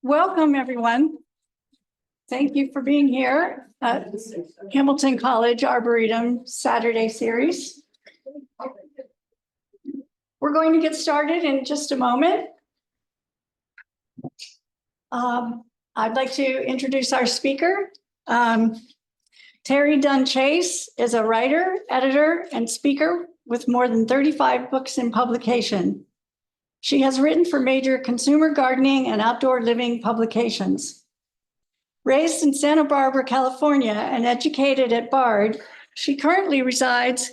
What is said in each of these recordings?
Welcome, everyone. Thank you for being here at Hamilton College Arboretum Saturday series. We're going to get started in just a moment. I'd like to introduce our speaker. Teri Dunn Chace is a writer, editor, and speaker with more than 35 books in publication. She has written for major consumer gardening and outdoor living publications. Raised in Santa Barbara, California, and educated at Bard, she currently resides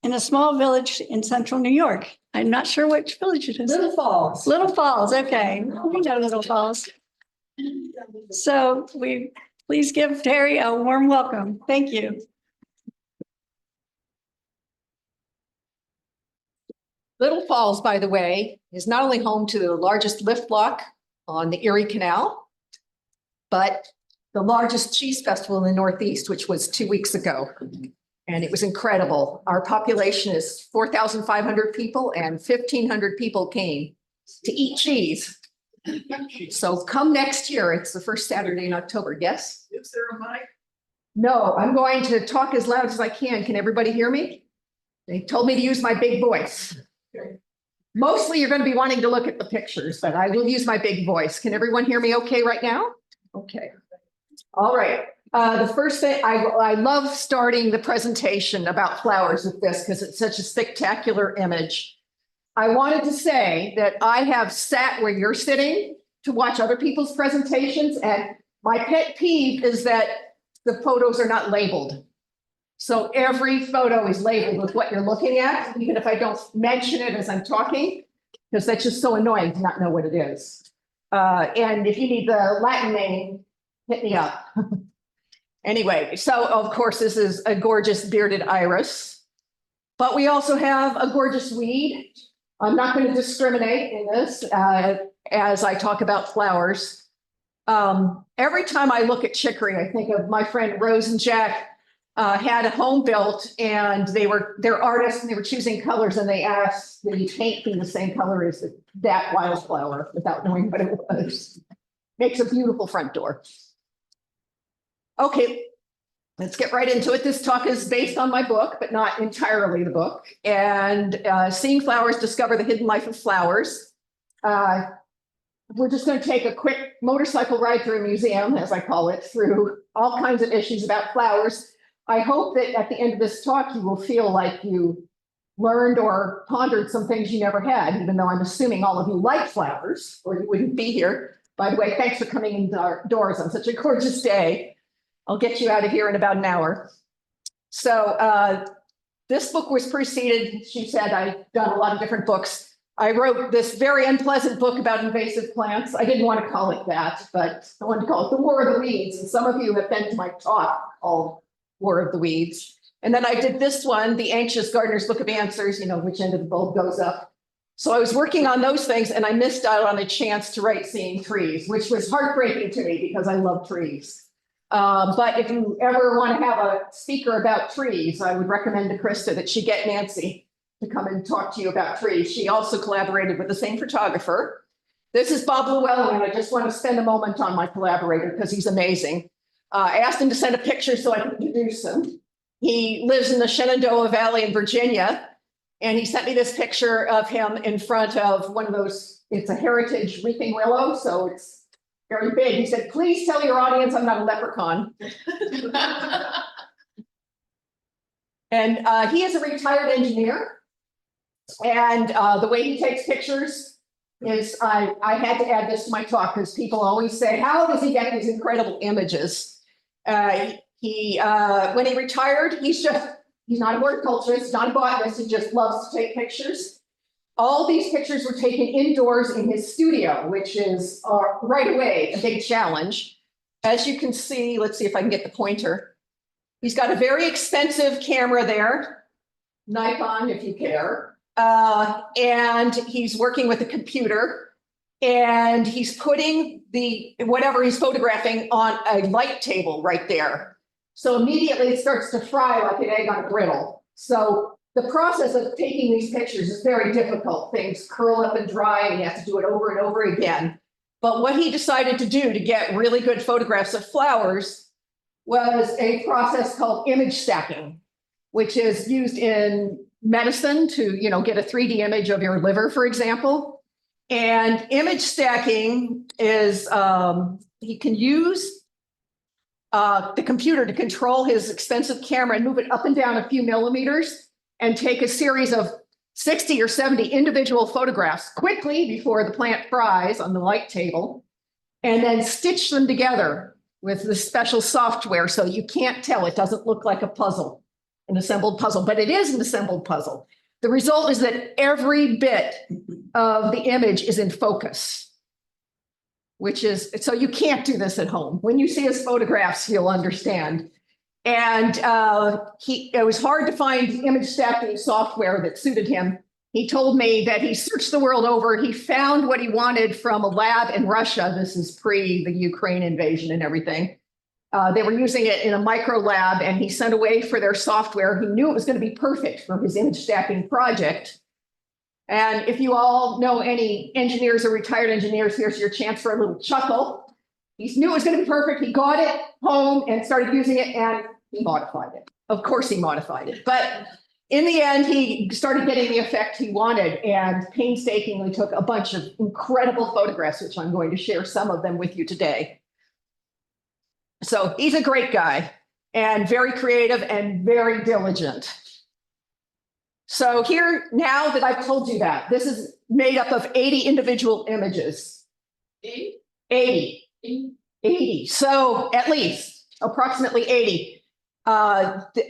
in a small village in central New York. I'm not sure which village it is. Little Falls. Little Falls, okay. We know Little Falls. So please give Teri a warm welcome. Thank you. Little Falls, by the way, is not only home to the largest lift block on the Erie Canal, but the largest cheese festival in the Northeast, which was 2 weeks ago. And it was incredible. Our population is 4,500 people and 1,500 people came to eat cheese. So come next year. It's the first Saturday in October. Yes? Is there a mic? No, I'm going to talk as loud as I can. Can everybody hear me? They told me to use my big voice. Mostly you're going to be wanting to look at the pictures, but I will use my big voice. Can everyone hear me okay right now? Okay. All right. The first thing, I love starting the presentation about flowers with this because it's such a spectacular image. I wanted to say that I have sat where you're sitting to watch other people's presentations, and my pet peeve is that the photos are not labeled. So every photo is labeled with what you're looking at, even if I don't mention it as I'm talking, because that's just so annoying to not know what it is. And if you need the Latin name, hit me up. Anyway, so of course, this is a gorgeous bearded iris, but we also have a gorgeous weed. I'm not going to discriminate in this as I talk about flowers. Every time I look at chicory, I think of my friend Rose and Jack. Had a home built and they're artists and they were choosing colors and they asked, did you paint be the same color as that wildflower without knowing what it was? Makes a beautiful front door. Okay, let's get right into it. This talk is based on my book, but not entirely the book. And Seeing Flowers, Discover the Hidden Life of Flowers. We're just going to take a quick motorcycle ride through a museum, as I call it, through all kinds of issues about flowers. I hope that at the end of this talk, you will feel like you learned or pondered some things you never had, even though I'm assuming all of you like flowers, or you wouldn't be here. By the way, thanks for coming indoors on such a gorgeous day. I'll get you out of here in about an hour. So this book was preceded, she said, I've done a lot of different books. I wrote this very unpleasant book about invasive plants. I didn't want to call it that, but I wanted to call it The War of the Weeds. And some of you have been to my talk called War of the Weeds. And then I did this one, The Anxious Gardener's Book of Answers, which end of the bulb goes up. So I was working on those things and I missed out on a chance to write Seeing Trees, which was heartbreaking to me because I love trees. But if you ever want to have a speaker about trees, I would recommend to Krista that she get Nancy to come and talk to you about trees. She also collaborated with the same photographer. This is Bob Llewellyn, and I just want to spend a moment on my collaborator because he's amazing. I asked him to send a picture so I could introduce him. He lives in the Shenandoah Valley in Virginia, and he sent me this picture of him in front of one of those, it's a heritage weeping willow, so it's very big. He said, please tell your audience I'm not a leprechaun. And he is a retired engineer, and the way he takes pictures is, I had to add this to my talk because people always say, how does he get these incredible images? When he retired, he's not a horticulturist, not a botanist, he just loves to take pictures. All these pictures were taken indoors in his studio, which is right away a big challenge. As you can see, let's see if I can get the pointer. He's got a very expensive camera there, Nikon if you care, and he's working with a computer. And he's putting whatever he's photographing on a light table right there. So immediately it starts to fry like an egg on a griddle. So the process of taking these pictures is very difficult. Things curl up and dry and you have to do it over and over again. But what he decided to do to get really good photographs of flowers was a process called image stacking, which is used in medicine to, get a 3D image of your liver, for example. And image stacking is, he can use the computer to control his expensive camera and move it up and down a few millimeters and take a series of 60 or 70 individual photographs quickly before the plant fries on the light table, and then stitch them together with this special software so you can't tell. It doesn't look like a puzzle, an assembled puzzle, but it is an assembled puzzle. The result is that every bit of the image is in focus, which is, so you can't do this at home. When you see his photographs, you'll understand. And it was hard to find image stacking software that suited him. He told me that he searched the world over. He found what he wanted from a lab in Russia. This is pre the Ukraine invasion and everything. They were using it in a micro lab, and he sent away for their software. He knew it was going to be perfect for his image stacking project. And if you all know any engineers or retired engineers, here's your chance for a little chuckle. He knew it was going to be perfect. He got it home and started using it, and he modified it. Of course, he modified it. But in the end, he started getting the effect he wanted and painstakingly took a bunch of incredible photographs, which I'm going to share some of them with you today. So he's a great guy and very creative and very diligent. So here, now that I've told you that, this is made up of 80 individual images. 80. So at least approximately 80.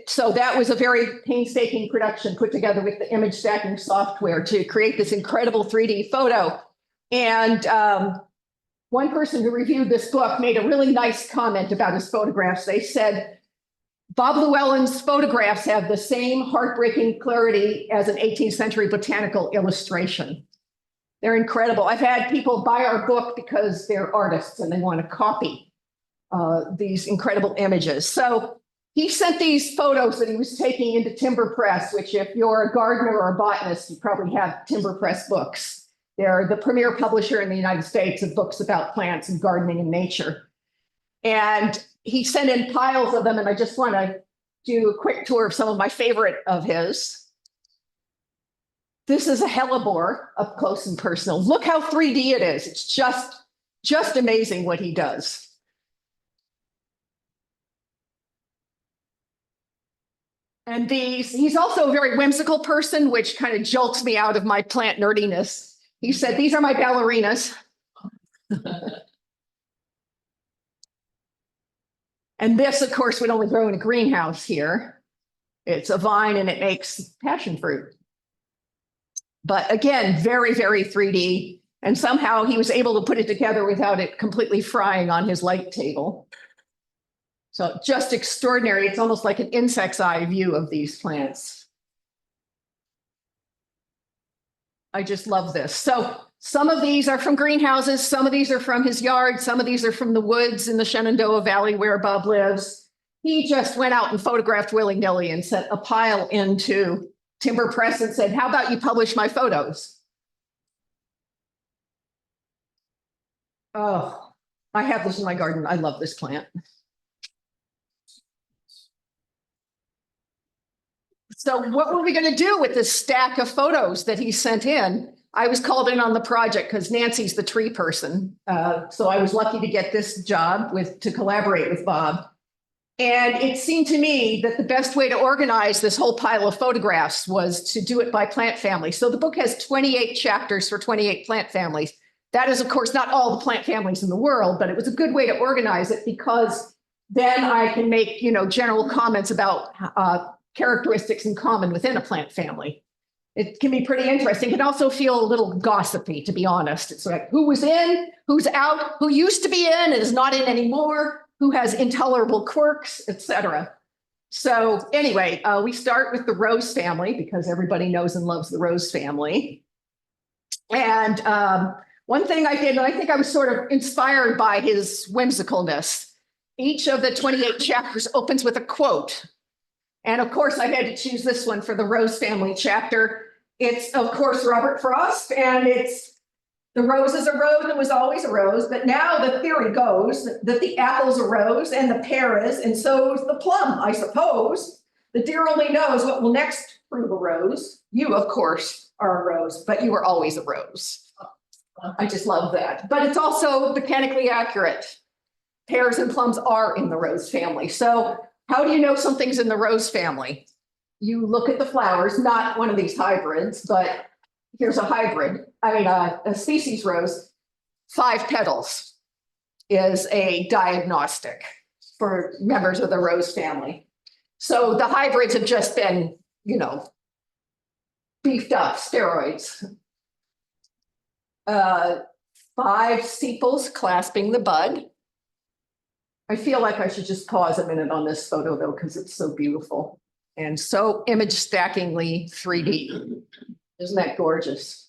So that was a very painstaking production put together with the image stacking software to create this incredible 3D photo. And one person who reviewed this book made a really nice comment about his photographs. They said, Bob Llewellyn's photographs have the same heartbreaking clarity as an 18th century botanical illustration. They're incredible. I've had people buy our book because they're artists and they want to copy these incredible images. So he sent these photos that he was taking into Timber Press, which if you're a gardener or a botanist, you probably have Timber Press books. They're the premier publisher in the United States of books about plants and gardening and nature. And he sent in piles of them, and I just want to do a quick tour of some of my favorite of his. This is a hellebore up close and personal. Look how 3D it is. It's just amazing what he does. And he's also a very whimsical person, which kind of jolts me out of my plant nerdiness. He said, these are my ballerinas. And this, of course, would only grow in a greenhouse here. It's a vine and it makes passion fruit. But again, very, very 3D. And somehow he was able to put it together without it completely frying on his light table. So just extraordinary. It's almost like an insect's eye view of these plants. I just love this. So some of these are from greenhouses. Some of these are from his yard. Some of these are from the woods in the Shenandoah Valley where Bob lives. He just went out and photographed willy-nilly and sent a pile into Timber Press and said, how about you publish my photos? Oh, I have this in my garden. I love this plant. So what were we going to do with this stack of photos that he sent in? I was called in on the project because Nancy's the tree person. So I was lucky to get this job to collaborate with Bob. And it seemed to me that the best way to organize this whole pile of photographs was to do it by plant family. So the book has 28 chapters for 28 plant families. That is, of course, not all the plant families in the world, but it was a good way to organize it because then I can make, general comments about characteristics in common within a plant family. It can be pretty interesting. It can also feel a little gossipy, to be honest. It's like who was in, who's out, who used to be in and is not in anymore, who has intolerable quirks, etc. So anyway, we start with the rose family because everybody knows and loves the rose family. And one thing I did, and I think I was sort of inspired by his whimsicalness. Each of the 28 chapters opens with a quote. And of course, I had to choose this one for the Rose family chapter. It's, of course, Robert Frost, and it's The rose is a rose and was always a rose, but now the theory goes that the apple's a rose and the pear is, and so is the plum, I suppose. The deer only knows what will next prove a rose. You, of course, are a rose, but you were always a rose. I just love that. But it's also mechanically accurate. Pears and plums are in the rose family. So how do you know something's in the rose family? You look at the flowers, not one of these hybrids, but here's a hybrid. I mean, a species rose, 5 petals is a diagnostic for members of the rose family. So the hybrids have just been, beefed up, steroids. 5 sepals clasping the bud. I feel like I should just pause a minute on this photo though, because it's so beautiful and so image stackingly 3D. Isn't that gorgeous?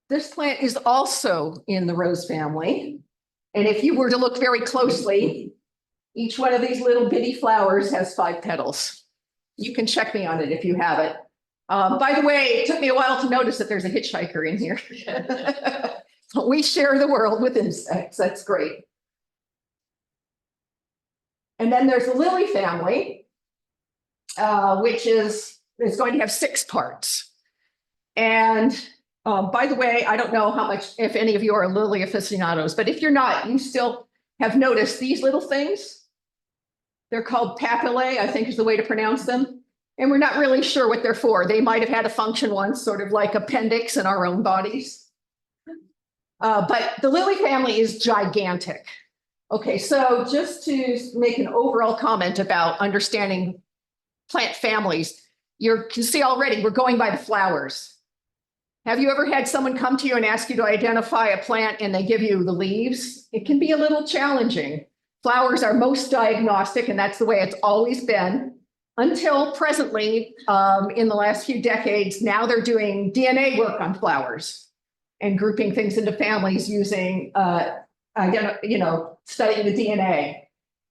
This plant is also in the rose family. And if you were to look very closely, each one of these little bitty flowers has 5 petals. You can check me on it if you have it. By the way, it took me a while to notice that there's a hitchhiker in here. We share the world with insects. That's great. And then there's the lily family, which is going to have 6 parts. And by the way, I don't know how much, if any of you are lily aficionados, but if you're not, you still have noticed these little things. They're called papillae, I think is the way to pronounce them. And we're not really sure what they're for. They might have had a function once, sort of like appendix in our own bodies. But the lily family is gigantic. Okay, so just to make an overall comment about understanding plant families, you can see already we're going by the flowers. Have you ever had someone come to you and ask you to identify a plant and they give you the leaves? It can be a little challenging. Flowers are most diagnostic, and that's the way it's always been until presently, in the last few decades. Now they're doing DNA work on flowers and grouping things into families using, studying the DNA.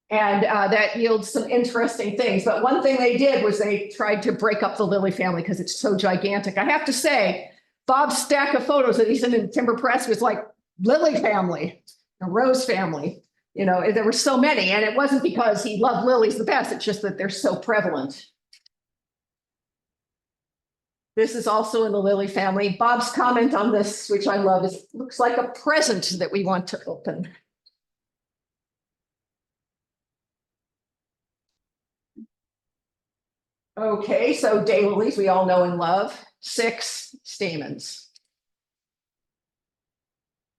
And that yields some interesting things. But one thing they did was they tried to break up the lily family because it's so gigantic. I have to say, Bob's stack of photos that he sent in Timber Press was like lily family, a rose family. There were so many, and it wasn't because he loved lilies the best. It's just that they're so prevalent. This is also in the lily family. Bob's comment on this, which I love, is looks like a present that we want to open. Okay, so daylilies we all know and love, 6 stamens.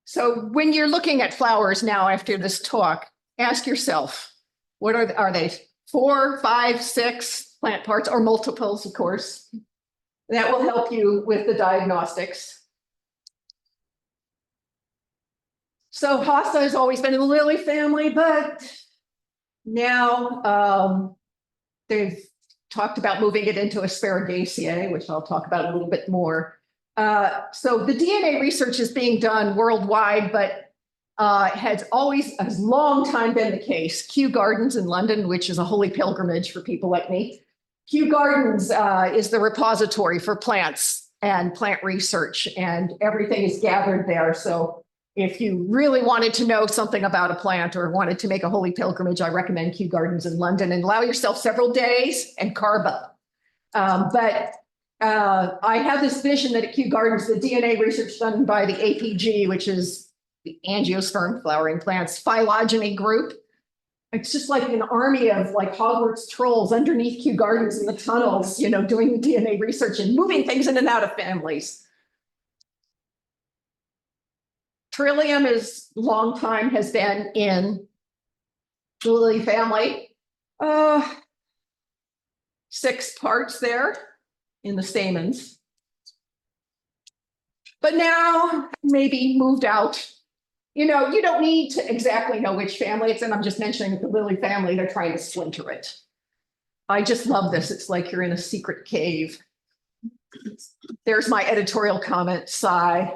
So when you're looking at flowers now after this talk, ask yourself, what are they 4, 5, 6 plant parts, or multiples, of course? That will help you with the diagnostics. So hosta has always been in the lily family, but now they've talked about moving it into Asparagaceae, which I'll talk about a little bit more. So the DNA research is being done worldwide, but has long time been the case. Kew Gardens in London, which is a holy pilgrimage for people like me. Kew Gardens is the repository for plants and plant research, and everything is gathered there. So if you really wanted to know something about a plant or wanted to make a holy pilgrimage, I recommend Kew Gardens in London, and allow yourself several days and carb up. I have this vision that at Kew Gardens, the DNA research done by the APG, which is the angiosperm flowering plants phylogeny group. It's just like an army of like Hogwarts trolls underneath Kew Gardens in the tunnels, doing the DNA research and moving things in and out of families. Trillium has been in the lily family. 6 parts there in the stamens. But now maybe moved out. You don't need to exactly know which family it's in. I'm just mentioning the lily family, they're trying to splinter it. I just love this. It's like you're in a secret cave. There's my editorial comment, sigh.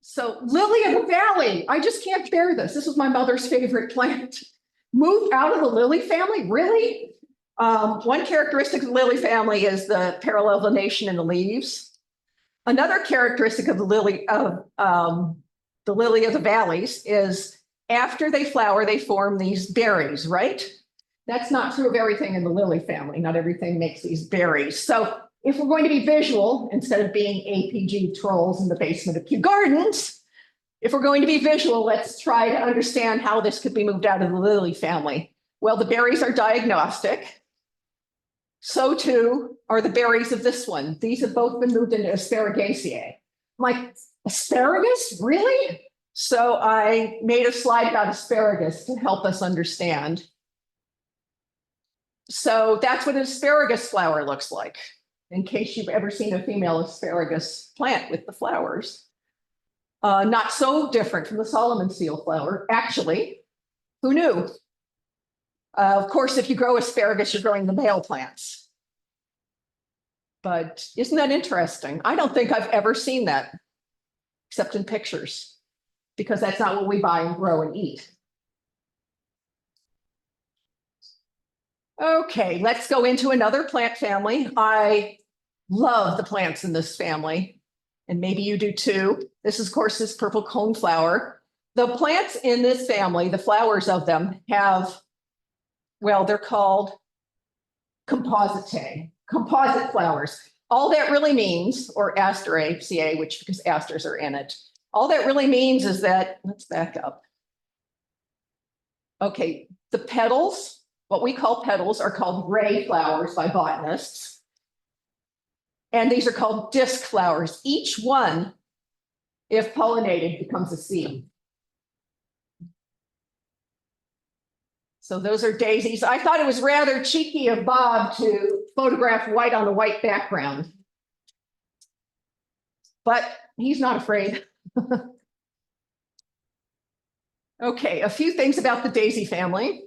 So lily of the valley, I just can't bear this. This is my mother's favorite plant. Moved out of the lily family, really? One characteristic of the lily family is the parallelization in the leaves. Another characteristic of the lily of the valleys is after they flower, they form these berries, right? That's not true of everything in the lily family. Not everything makes these berries. So if we're going to be visual, instead of being APG trolls in the basement of Kew Gardens, if we're going to be visual, let's try to understand how this could be moved out of the lily family. Well, the berries are diagnostic. So too are the berries of this one. These have both been moved into Asparagaceae. I'm like, asparagus, really? So I made a slide about asparagus to help us understand. So that's what an asparagus flower looks like, in case you've ever seen a female asparagus plant with the flowers. Not so different from the Solomon seal flower. Actually, who knew? Of course, if you grow asparagus, you're growing the male plants. But isn't that interesting? I don't think I've ever seen that, except in pictures, because that's not what we buy and grow and eat. Okay, let's go into another plant family. I love the plants in this family, and maybe you do too. This is, of course, this purple coneflower. The plants in this family, the flowers of them have, well, they're called compositae, composite flowers. All that really means, or Asteraceae, which because asters are in it, all that really means is that, let's back up. Okay, the petals, what we call petals, are called ray flowers by botanists. And these are called disc flowers. Each one, if pollinated, becomes a seed. So those are daisies. I thought it was rather cheeky of Bob to photograph white on a white background. But he's not afraid. Okay, a few things about the daisy family.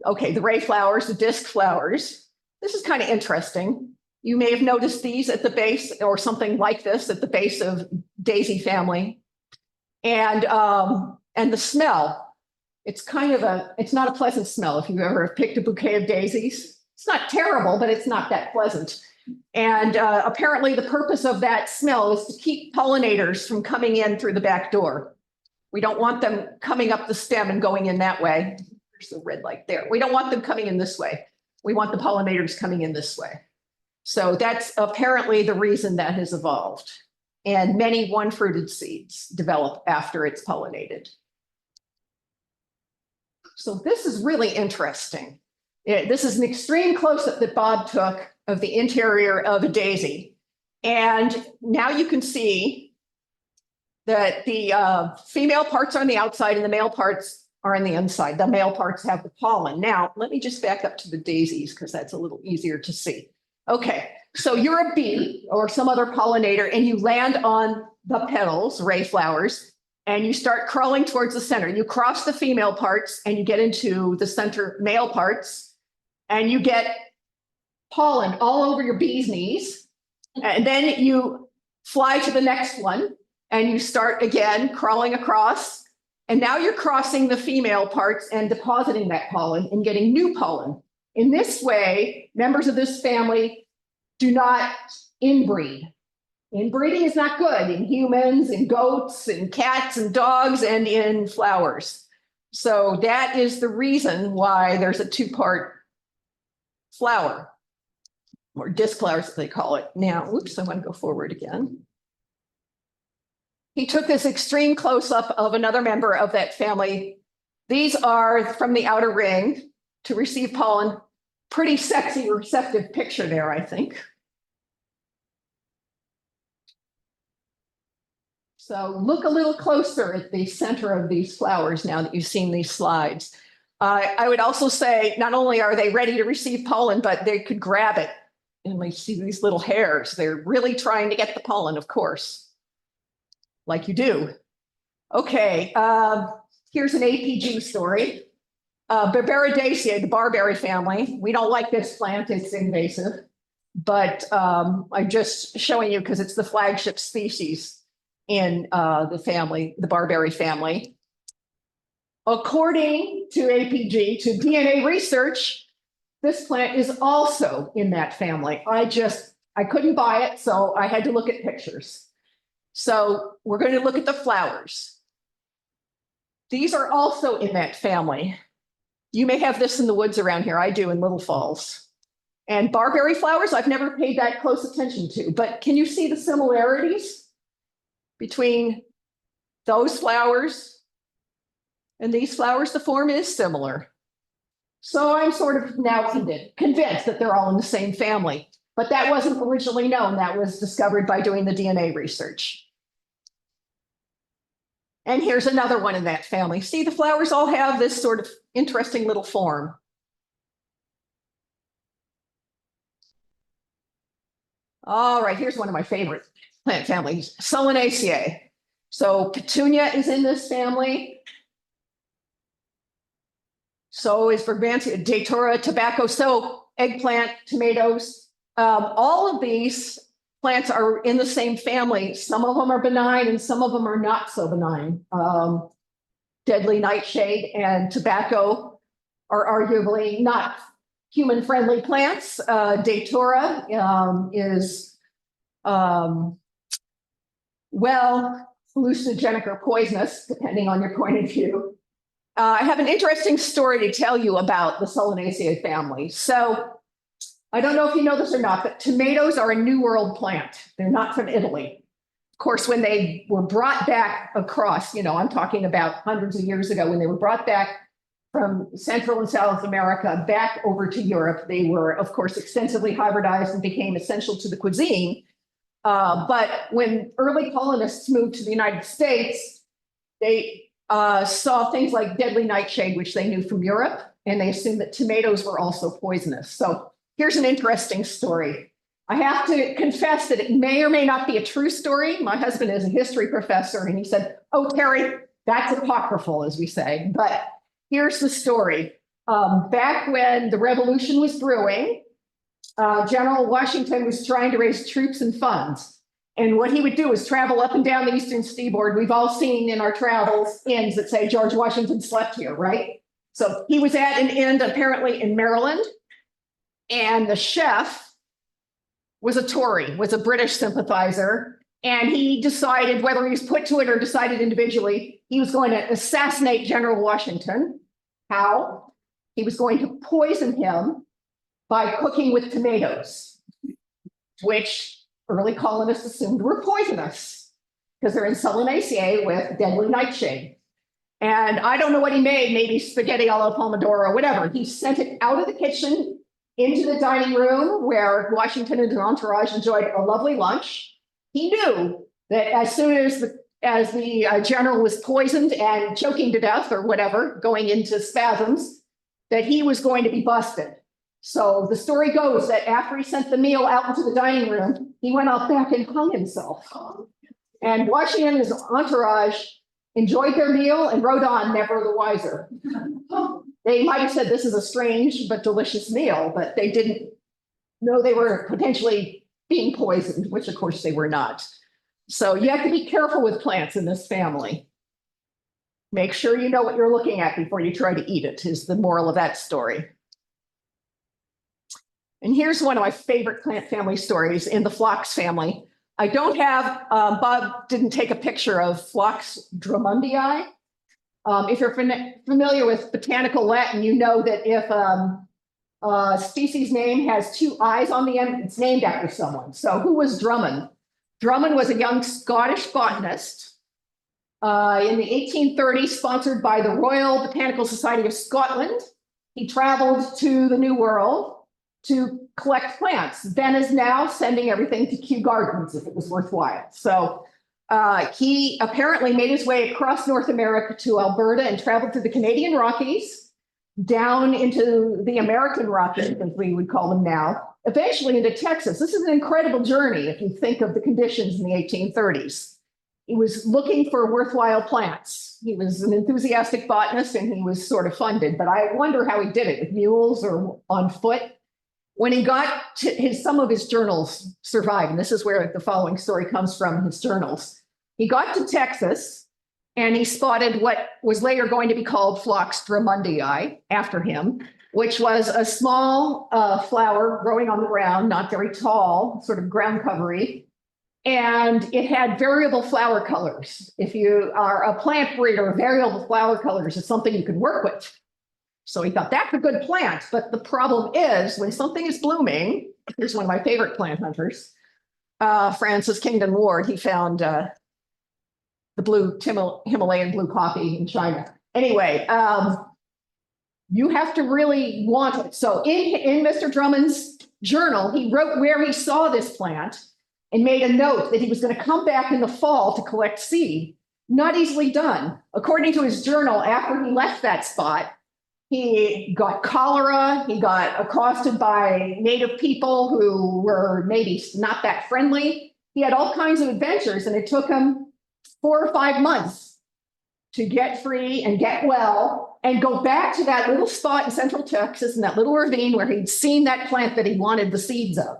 Okay, the ray flowers, the disc flowers. This is kind of interesting. You may have noticed these at the base or something like this at the base of daisy family. And the smell, it's not a pleasant smell if you've ever picked a bouquet of daisies. It's not terrible, but it's not that pleasant. And apparently the purpose of that smell is to keep pollinators from coming in through the back door. We don't want them coming up the stem and going in that way. There's the red light there. We don't want them coming in this way. We want the pollinators coming in this way. So that's apparently the reason that has evolved. And many one-fruited seeds develop after it's pollinated. So this is really interesting. This is an extreme close-up that Bob took of the interior of a daisy. And now you can see that the female parts are on the outside and the male parts are on the inside. The male parts have the pollen. Now, let me just back up to the daisies because that's a little easier to see. Okay, so you're a bee or some other pollinator and you land on the petals, ray flowers, and you start crawling towards the center. You cross the female parts and you get into the center male parts and you get pollen all over your bee's knees. And then you fly to the next one and you start again crawling across. And now you're crossing the female parts and depositing that pollen and getting new pollen. In this way, members of this family do not inbreed. Inbreeding is not good in humans, in goats, in cats and dogs, and in flowers. So that is the reason why there's a two-part flower, or disc flowers, as they call it. Now, oops, I want to go forward again. He took this extreme close-up of another member of that family. These are from the outer ring to receive pollen. Pretty sexy, receptive picture there, I think. So look a little closer at the center of these flowers now that you've seen these slides. I would also say not only are they ready to receive pollen, but they could grab it. And we see these little hairs. They're really trying to get the pollen, of course, like you do. Okay, here's an APG story. Barbaridaceae, the barberry family. We don't like this plant, it's invasive, but I'm just showing you because it's the flagship species in the family, the barberry family. According to APG, to DNA research, this plant is also in that family. I couldn't buy it, so I had to look at pictures. So we're going to look at the flowers. These are also in that family. You may have this in the woods around here. I do in Little Falls. And barberry flowers, I've never paid that close attention to, but can you see the similarities between those flowers and these flowers? The form is similar. So I'm sort of now convinced that they're all in the same family, but that wasn't originally known. That was discovered by doing the DNA research. And here's another one in that family. See, the flowers all have this sort of interesting little form. All right, here's one of my favorite plant families, Solanaceae. So petunia is in this family. So is Fragrantia, Datura, tobacco, so eggplant, tomatoes. All of these plants are in the same family. Some of them are benign and some of them are not so benign. Deadly nightshade and tobacco are arguably not human-friendly plants. Datura is, well, hallucinogenic or poisonous, depending on your point of view. I have an interesting story to tell you about the Solanaceae family. So I don't know if you know this or not, but tomatoes are a New World plant. They're not from Italy. Of course, when they were brought back across, I'm talking about hundreds of years ago, when they were brought back from Central and South America back over to Europe, they were, of course, extensively hybridized and became essential to the cuisine. But when early colonists moved to the United States, they saw things like deadly nightshade, which they knew from Europe, and they assumed that tomatoes were also poisonous. So here's an interesting story. I have to confess that it may or may not be a true story. My husband is a history professor, and he said, "Oh, Teri, that's apocryphal," as we say. But here's the story. Back when the revolution was brewing, General Washington was trying to raise troops and funds. And what he would do is travel up and down the Eastern Seaboard. We've all seen in our travels inns that say George Washington slept here, right? So he was at an inn apparently in Maryland. And the chef was a Tory, was a British sympathizer. And he decided, whether he was put to it or decided individually, he was going to assassinate General Washington. How? He was going to poison him by cooking with tomatoes, which early colonists assumed were poisonous because they're in Solanaceae with deadly nightshade. And I don't know what he made, maybe spaghetti alla pomodoro or whatever. He sent it out of the kitchen into the dining room where Washington and his entourage enjoyed a lovely lunch. He knew that as soon as the general was poisoned and choking to death or whatever, going into spasms, that he was going to be busted. So the story goes that after he sent the meal out into the dining room, he went out back and hung himself. And Washington and his entourage enjoyed their meal and rode on, never the wiser. They might have said this is a strange but delicious meal, but they didn't know they were potentially being poisoned, which of course they were not. So you have to be careful with plants in this family. Make sure you know what you're looking at before you try to eat it, is the moral of that story. And here's one of my favorite plant family stories in the phlox family. I don't have, Bob didn't take a picture of Phlox drummondii. If you're familiar with botanical Latin, you know that if a species name has two eyes on the end, it's named after someone. So who was Drummond? Drummond was a young Scottish botanist in the 1830s, sponsored by the Royal Botanical Society of Scotland. He traveled to the New World to collect plants, then is now sending everything to Kew Gardens if it was worthwhile. So he apparently made his way across North America to Alberta and traveled to the Canadian Rockies, down into the American Rockies, as we would call them now, eventually into Texas. This is an incredible journey if you think of the conditions in the 1830s. He was looking for worthwhile plants. He was an enthusiastic botanist and he was sort of funded, but I wonder how he did it, with mules or on foot. When he got to some of his journals survive, and this is where the following story comes from, his journals. He got to Texas and he spotted what was later going to be called Phlox drumundii after him, which was a small flower growing on the ground, not very tall, sort of ground covery. And it had variable flower colors. If you are a plant breeder, variable flower colors is something you can work with. So he thought that's a good plant. But the problem is when something is blooming, here's one of my favorite plant hunters, Francis Kingdon Ward, he found the blue Himalayan blue poppy in China. Anyway, you have to really want it. So in Mr. Drummond's journal, he wrote where he saw this plant and made a note that he was going to come back in the fall to collect seed. Not easily done. According to his journal, after he left that spot, he got cholera, he got accosted by native people who were maybe not that friendly. He had all kinds of adventures, and it took him 4 or 5 months to get free and get well and go back to that little spot in Central Texas in that little ravine where he'd seen that plant that he wanted the seeds of.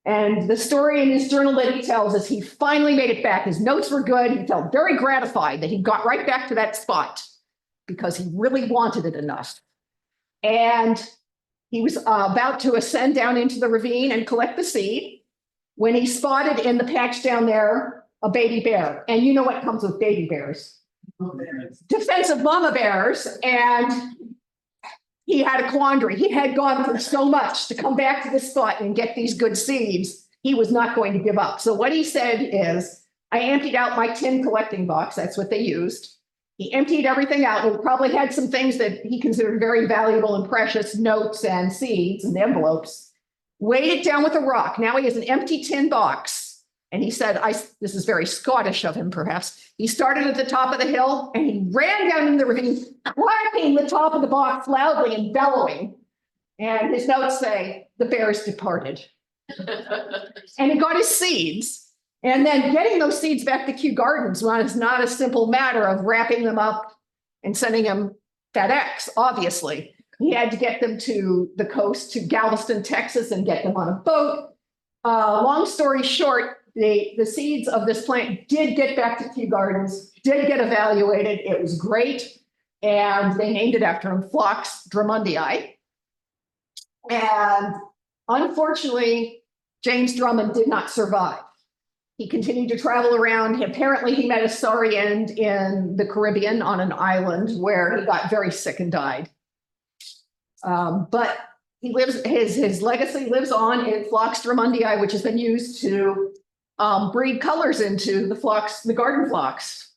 And the story in his journal that he tells is he finally made it back. His notes were good. He felt very gratified that he got right back to that spot because he really wanted it enough. And he was about to ascend down into the ravine and collect the seed when he spotted in the patch down there a baby bear. And you know what comes with baby bears? Defensive mama bears. And he had a quandary. He had gone through so much to come back to this spot and get these good seeds. He was not going to give up. So what he said is, I emptied out my tin collecting box. That's what they used. He emptied everything out. He probably had some things that he considered very valuable and precious, notes and seeds and envelopes. Weighed it down with a rock. Now he has an empty tin box. And he said, this is very Scottish of him, perhaps. He started at the top of the hill and he ran down in the ravine, clapping the top of the box loudly and bellowing. And his notes say, the bears departed. And he got his seeds. And then getting those seeds back to Kew Gardens was not a simple matter of wrapping them up and sending them FedEx, obviously. He had to get them to the coast, to Galveston, Texas, and get them on a boat. Long story short, the seeds of this plant did get back to Kew Gardens, did get evaluated. It was great. And they named it after him, Phlox drumundii. And unfortunately, James Drummond did not survive. He continued to travel around. Apparently, he met a sorry end in the Caribbean on an island where he got very sick and died. But he lives, his legacy lives on in Phlox drumundii, which has been used to breed colors into the garden phlox,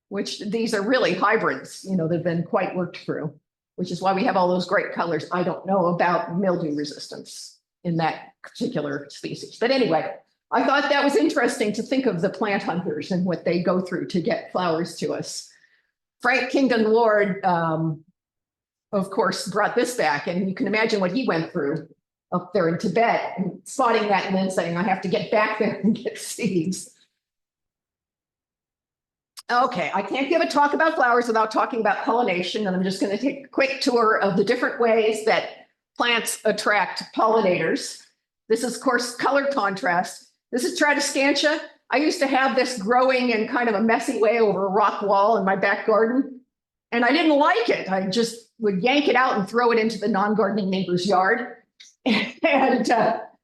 which these are really hybrids, you know, they've been quite worked through, which is why we have all those great colors. I don't know about mildew resistance in that particular species. But anyway, I thought that was interesting to think of the plant hunters and what they go through to get flowers to us. Frank Kingdon Ward, of course, brought this back, and you can imagine what he went through up there in Tibet and spotting that and then saying, I have to get back there and get seeds. Okay, I can't give a talk about flowers without talking about pollination, and I'm just going to take a quick tour of the different ways that plants attract pollinators. This is, of course, color contrast. This is Tradescantia. I used to have this growing in kind of a messy way over a rock wall in my back garden, and I didn't like it. I just would yank it out and throw it into the non-gardening neighbor's yard. And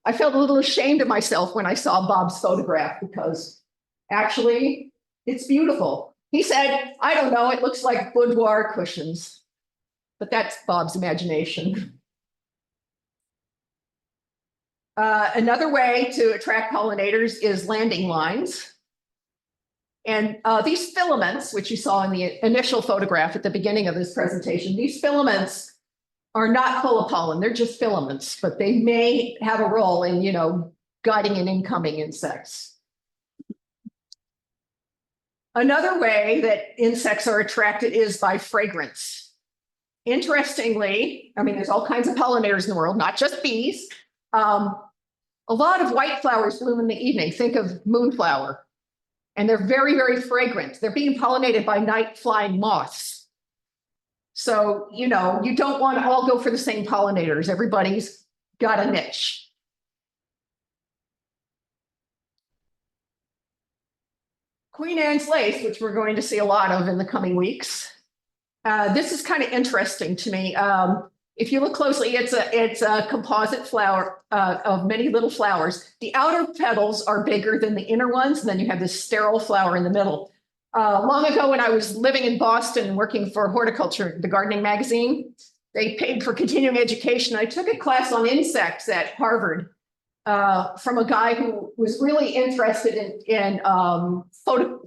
I felt a little ashamed of myself when I saw Bob's photograph because actually it's beautiful. He said, I don't know, it looks like boudoir cushions, but that's Bob's imagination. Another way to attract pollinators is landing lines. And these filaments, which you saw in the initial photograph at the beginning of this presentation, these filaments are not full of pollen. They're just filaments, but they may have a role in, you know, guiding in incoming insects. Another way that insects are attracted is by fragrance. Interestingly, I mean, there's all kinds of pollinators in the world, not just bees. A lot of white flowers bloom in the evening. Think of moonflower. And they're very, very fragrant. They're being pollinated by night flying moths. So, you know, you don't want to all go for the same pollinators. Everybody's got a niche. Queen Anne's lace, which we're going to see a lot of in the coming weeks. This is kind of interesting to me. If you look closely, it's a composite flower of many little flowers. The outer petals are bigger than the inner ones, and then you have this sterile flower in the middle. Long ago, when I was living in Boston working for Horticulture, the gardening magazine, they paid for continuing education. I took a class on insects at Harvard from a guy who was really interested in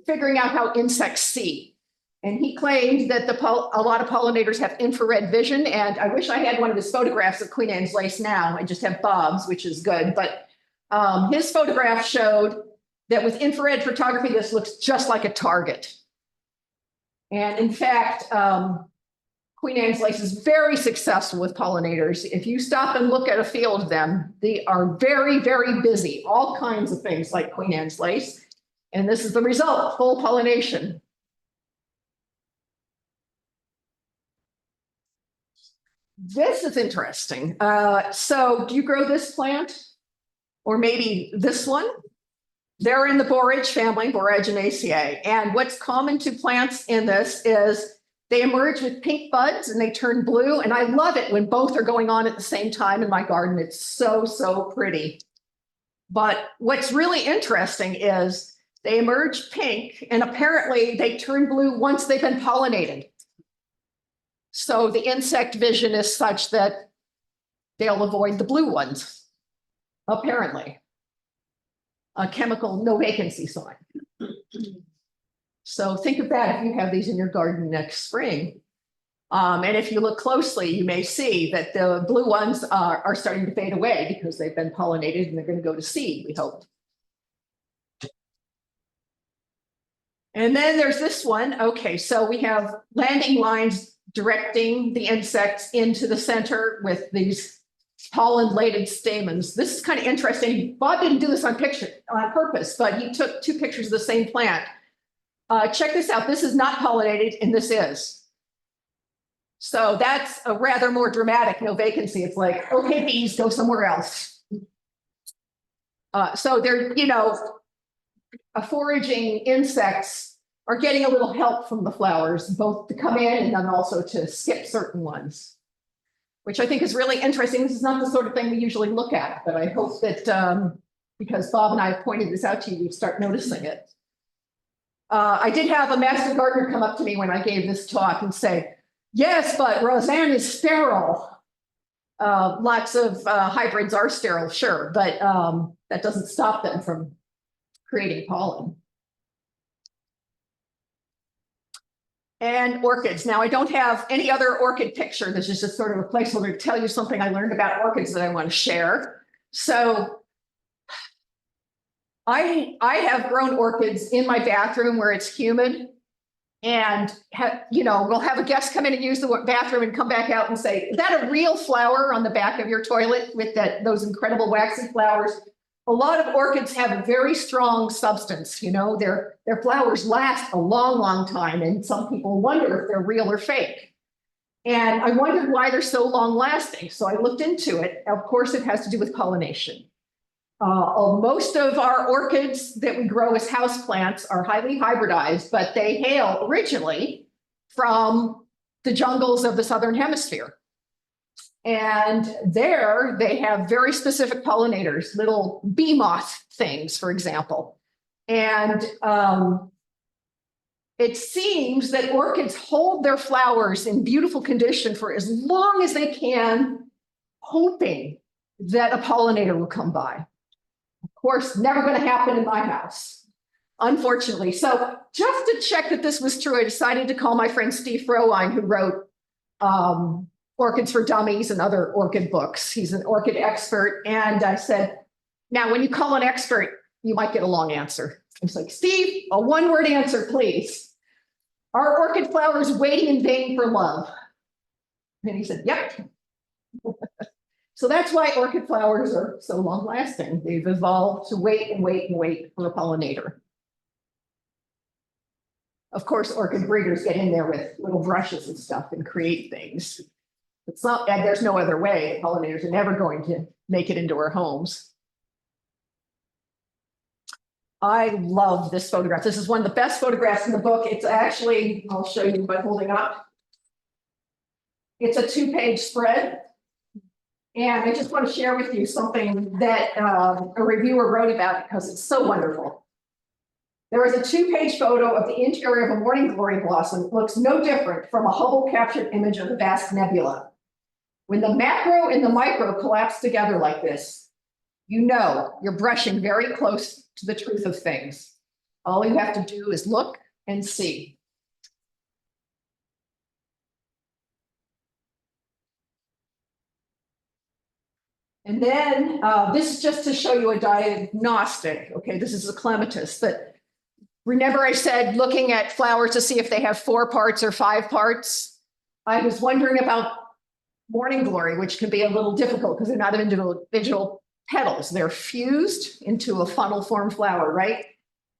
figuring out how insects see. And he claimed that a lot of pollinators have infrared vision. And I wish I had one of his photographs of Queen Anne's lace now. I just have Bob's, which is good. But his photograph showed that with infrared photography, this looks just like a target. And in fact, Queen Anne's lace is very successful with pollinators. If you stop and look at a field of them, they are very, very busy, all kinds of things like Queen Anne's lace. And this is the result, full pollination. This is interesting. So do you grow this plant? Or maybe this one? They're in the borage family, Boraginaceae. And what's common to plants in this is they emerge with pink buds and they turn blue. And I love it when both are going on at the same time in my garden. It's so, so pretty. But what's really interesting is they emerge pink and apparently they turn blue once they've been pollinated. So the insect vision is such that they'll avoid the blue ones, apparently. A chemical no vacancy sign. So think of that if you have these in your garden next spring. And if you look closely, you may see that the blue ones are starting to fade away because they've been pollinated and they're going to go to seed, we hope. And then there's this one. Okay, so we have landing lines directing the insects into the center with these pollen-laden stamens. This is kind of interesting. Bob didn't do this on purpose, but he took two pictures of the same plant. Check this out. This is not pollinated, and this is. So that's a rather more dramatic no vacancy. It's like, okay, bees, go somewhere else. So they're, foraging insects are getting a little help from the flowers, both to come in and then also to skip certain ones, which I think is really interesting. This is not the sort of thing we usually look at, but I hope that because Bob and I pointed this out to you, you'd start noticing it. I did have a master gardener come up to me when I gave this talk and say, yes, but Roseanne is sterile. Lots of hybrids are sterile, sure, but that doesn't stop them from creating pollen. And orchids. Now, I don't have any other orchid picture. This is just sort of a placeholder to tell you something I learned about orchids that I want to share. So I have grown orchids in my bathroom where it's humid. And, we'll have a guest come in and use the bathroom and come back out and say, is that a real flower on the back of your toilet with those incredible waxy flowers? A lot of orchids have a very strong substance, their flowers last a long, long time. And some people wonder if they're real or fake. And I wondered why they're so long lasting. So I looked into it. Of course, it has to do with pollination. Most of our orchids that we grow as houseplants are highly hybridized, but they hail originally from the jungles of the Southern Hemisphere. And there they have very specific pollinators, little bee moth things, for example. And it seems that orchids hold their flowers in beautiful condition for as long as they can, hoping that a pollinator will come by. Of course, never going to happen in my house, unfortunately. So just to check that this was true, I decided to call my friend Steve Frohwein, who wrote Orchids for Dummies and other orchid books. He's an orchid expert. And I said, now, when you call an expert, you might get a long answer. I was like, Steve, a one-word answer, please. Are orchid flowers waiting in vain for love? And he said, yep. So that's why orchid flowers are so long lasting. They've evolved to wait and wait and wait for a pollinator. Of course, orchid breeders get in there with little brushes and stuff and create things. It's not, and there's no other way. Pollinators are never going to make it into our homes. I love this photograph. This is one of the best photographs in the book. It's actually, I'll show you by holding up. It's a 2-page spread. And I just want to share with you something that a reviewer wrote about because it's so wonderful. There is a 2-page photo of the interior of a morning glory blossom. It looks no different from a Hubble captured image of the vast nebula. When the macro and the micro collapse together like this, you know you're brushing very close to the truth of things. All you have to do is look and see. And then this is just to show you a diagnostic. Okay, this is a clematis, but remember I said looking at flowers to see if they have 4 parts or 5 parts. I was wondering about morning glory, which can be a little difficult because they're not individual petals. They're fused into a funnel form flower, right?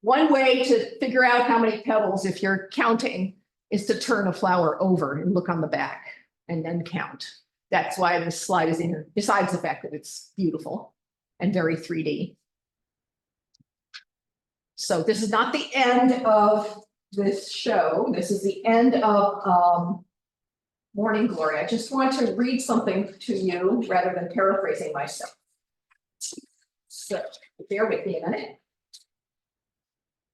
One way to figure out how many petals, if you're counting, is to turn a flower over and look on the back and then count. That's why this slide is in here, besides the fact that it's beautiful and very 3D. So this is not the end of this show. This is the end of Morning Glory. I just want to read something to you rather than paraphrasing myself. So bear with me a minute.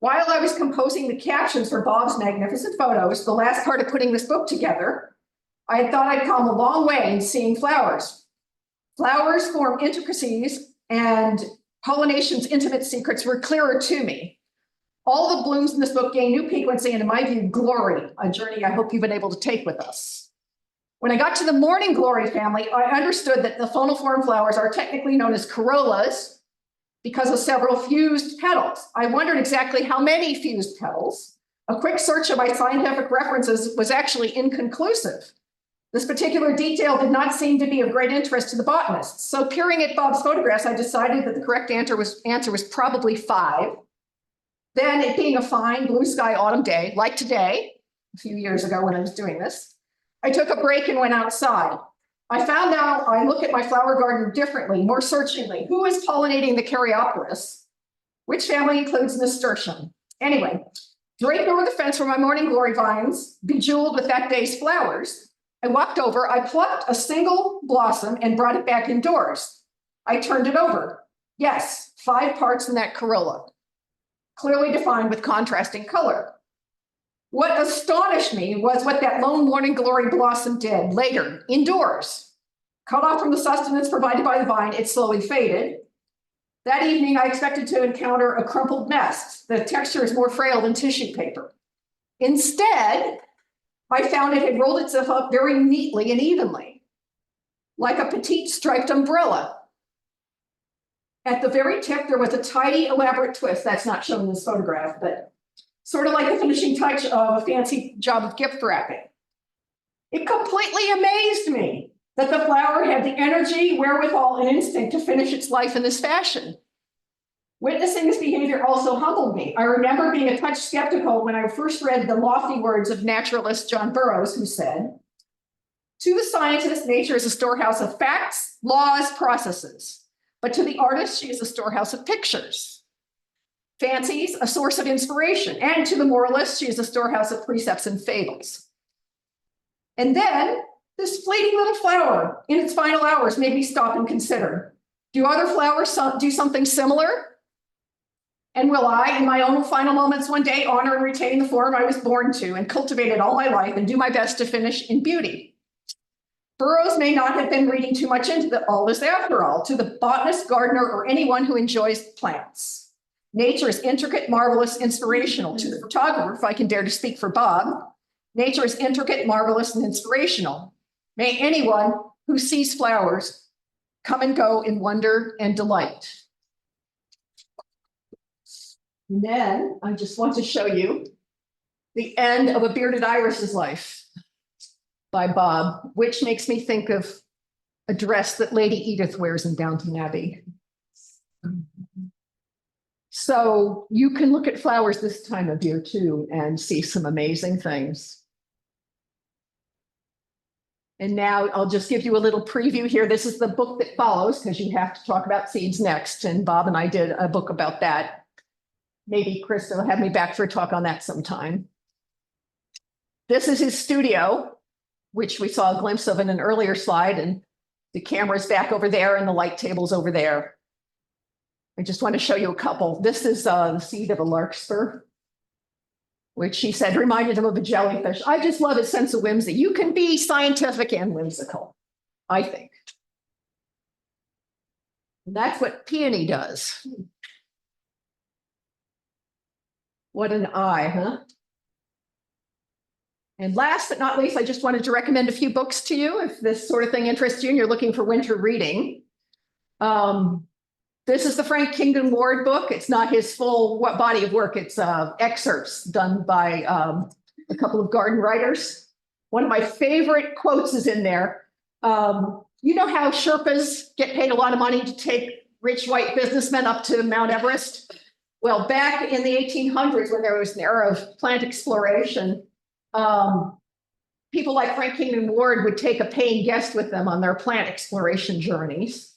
While I was composing the captions for Bob's magnificent photos, the last part of putting this book together, I had thought I'd come a long way in seeing flowers. Flowers form intricacies, and pollination's intimate secrets were clearer to me. All the blooms in this book gain new piquancy and, in my view, glory, a journey I hope you've been able to take with us. When I got to the morning glory family, I understood that the funnel-form flowers are technically known as corollas because of several fused petals. I wondered exactly how many fused petals. A quick search of my scientific references was actually inconclusive. This particular detail did not seem to be of great interest to the botanists. So peering at Bob's photographs, I decided that the correct answer was probably 5. Then, it being a fine blue sky autumn day, like today, a few years ago when I was doing this, I took a break and went outside. I found out I look at my flower garden differently, more searchingly. Who is pollinating the Caryopteris? Which family includes nasturtium? Anyway, draped over the fence were my morning glory vines, bejeweled with that day's flowers. I walked over, I plucked a single blossom and brought it back indoors. I turned it over. Yes, 5 parts in that corolla, clearly defined with contrasting color. What astonished me was what that lone morning glory blossom did later, indoors. Cut off from the sustenance provided by the vine, it slowly faded. That evening, I expected to encounter a crumpled nest. The texture is more frail than tissue paper. Instead, I found it had rolled itself up very neatly and evenly, like a petite striped umbrella. At the very tip, there was a tidy, elaborate twist. That's not shown in this photograph, but sort of like the finishing touch of a fancy job of gift wrapping. It completely amazed me that the flower had the energy, wherewithal, and instinct to finish its life in this fashion. Witnessing this behavior also humbled me. I remember being a touch skeptical when I first read the lofty words of naturalist John Burroughs, who said, "To the scientist, nature is a storehouse of facts, laws, processes. But to the artist, she is a storehouse of pictures. Fancies, a source of inspiration. And to the moralist, she is a storehouse of precepts and fables." And then this fleeting little flower in its final hours made me stop and consider, do other flowers do something similar? And will I, in my own final moments one day, honor and retain the form I was born to and cultivated all my life and do my best to finish in beauty? Burroughs may not have been reading too much into all this after all, to the botanist, gardener, or anyone who enjoys plants. Nature is intricate, marvelous, inspirational. To the photographer, if I can dare to speak for Bob, nature is intricate, marvelous, and inspirational. May anyone who sees flowers come and go in wonder and delight. And then I just want to show you the end of a bearded iris's life by Bob, which makes me think of a dress that Lady Edith wears in Downton Abbey. So you can look at flowers this time of year too and see some amazing things. And now I'll just give you a little preview here. This is the book that follows because you have to talk about seeds next. And Bob and I did a book about that. maybe Krista will have me back for a talk on that sometime. This is his studio, which we saw a glimpse of in an earlier slide, and the camera's back over there and the light table's over there. I just want to show you a couple. This is the seed of a larkspur, which he said reminded him of a jellyfish. I just love his sense of whimsy. You can be scientific and whimsical, I think. And that's what peony does. What an eye, huh? And last but not least, I just wanted to recommend a few books to you if this sort of thing interests you and you're looking for winter reading. This is the Frank Kingdon Ward book. It's not his full body of work. It's excerpts done by a couple of garden writers. One of my favorite quotes is in there. You know how Sherpas get paid a lot of money to take rich white businessmen up to Mount Everest? Well, back in the 1800s, when there was an era of plant exploration, people like Frank Kingdon Ward would take a paying guest with them on their plant exploration journeys.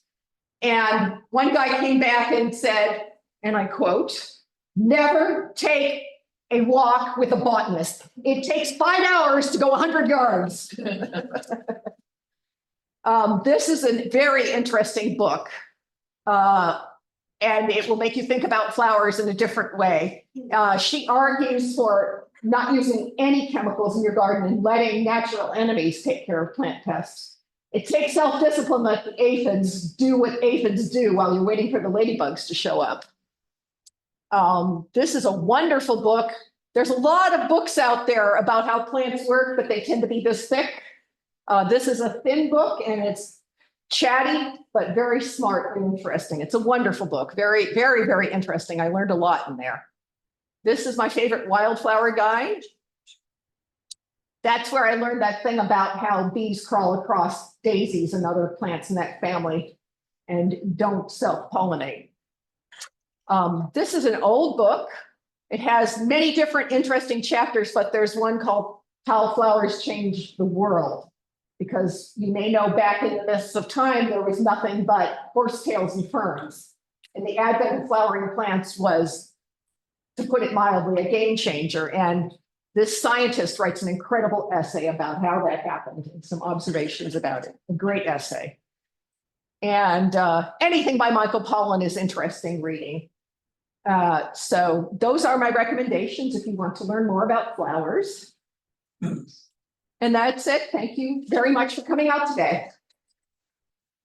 And one guy came back and said, and I quote, "Never take a walk with a botanist. It takes 5 hours to go 100 yards." This is a very interesting book, and it will make you think about flowers in a different way. She argues for not using any chemicals in your garden and letting natural enemies take care of plant pests. It takes self-discipline that the aphids do what aphids do while you're waiting for the ladybugs to show up. This is a wonderful book. There's a lot of books out there about how plants work, but they tend to be this thick. This is a thin book and it's chatty, but very smart and interesting. It's a wonderful book. Very, very, very interesting. I learned a lot in there. This is my favorite wildflower guide. That's where I learned that thing about how bees crawl across daisies and other plants in that family and don't self-pollinate. This is an old book. It has many different interesting chapters, but there's one called How Flowers Change the World. Because you may know back in the mists of time, there was nothing but horsetails and ferns. And the advent of flowering plants was, to put it mildly, a game changer. And this scientist writes an incredible essay about how that happened and some observations about it. A great essay. And anything by Michael Pollan is interesting reading. So those are my recommendations if you want to learn more about flowers. And that's it. Thank you very much for coming out today.